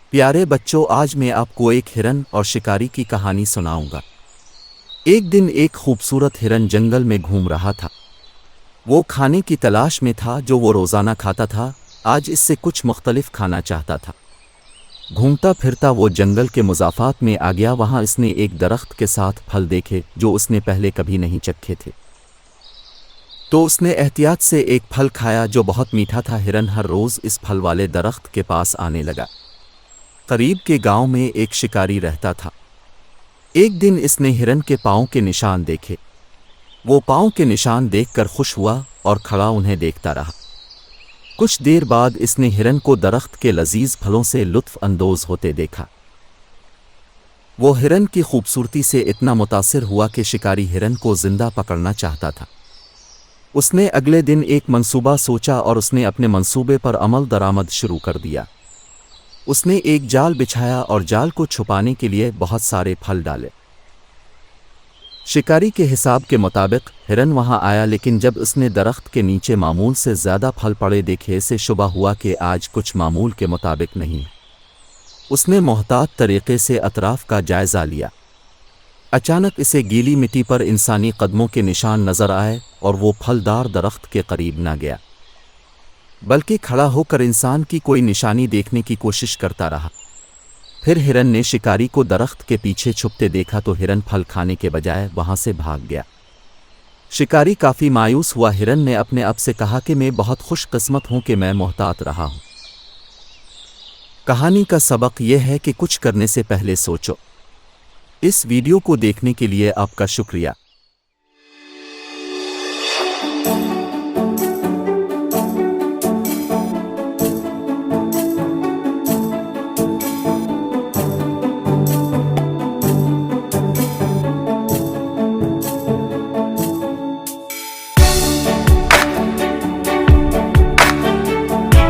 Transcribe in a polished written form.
پیارے بچوں، آج میں آپ کو ایک ہرن اور شکاری کی کہانی سناؤں گا۔ ایک دن ایک خوبصورت ہرن جنگل میں گھوم رہا تھا۔ وہ کھانے کی تلاش میں تھا جو وہ روزانہ کھاتا تھا۔ آج اس سے کچھ مختلف کھانا چاہتا تھا۔ گھومتا پھرتا وہ جنگل کے مضافات میں آ گیا۔ وہاں اس نے ایک درخت کے ساتھ پھل دیکھے جو اس نے پہلے کبھی نہیں چکھے تھے۔ تو اس نے احتیاط سے ایک پھل کھایا جو بہت میٹھا تھا۔ ہرن ہر روز اس پھل والے درخت کے پاس آنے لگا۔ قریب کے گاؤں میں ایک شکاری رہتا تھا۔ ایک دن اس نے ہرن کے پاؤں کے نشان دیکھے۔ وہ پاؤں کے نشان دیکھ کر خوش ہوا اور کھڑا انہیں دیکھتا رہا۔ کچھ دیر بعد اس نے ہرن کو درخت کے لذیذ پھلوں سے لطف اندوز ہوتے دیکھا۔ وہ ہرن کی خوبصورتی سے اتنا متاثر ہوا کہ شکاری ہرن کو زندہ پکڑنا چاہتا تھا۔ اس نے اگلے دن ایک منصوبہ سوچا اور اس نے اپنے منصوبے پر عمل درآمد شروع کر دیا۔ اس نے ایک جال بچھایا اور جال کو چھپانے کے لیے بہت سارے پھل ڈالے۔ شکاری کے حساب کے مطابق ہرن وہاں آیا، لیکن جب اس نے درخت کے نیچے معمول سے زیادہ پھل پڑے دیکھے اسے شبہ ہوا کہ آج کچھ معمول کے مطابق نہیں۔ اس نے محتاط طریقے سے اطراف کا جائزہ لیا۔ اچانک اسے گیلی مٹی پر انسانی قدموں کے نشان نظر آئے اور وہ پھلدار درخت کے قریب نہ گیا، بلکہ کھڑا ہو کر انسان کی کوئی نشانی دیکھنے کی کوشش کرتا رہا۔ پھر ہرن نے شکاری کو درخت کے پیچھے چھپتے دیکھا تو ہرن پھل کھانے کے بجائے وہاں سے بھاگ گیا۔ شکاری کافی مایوس ہوا۔ ہرن نے اپنے آپ سے کہا کہ میں بہت خوش قسمت ہوں کہ میں محتاط رہا ہوں۔ کہانی کا سبق یہ ہے کہ کچھ کرنے سے پہلے سوچو۔ اس ویڈیو کو دیکھنے کے لیے آپ کا شکریہ۔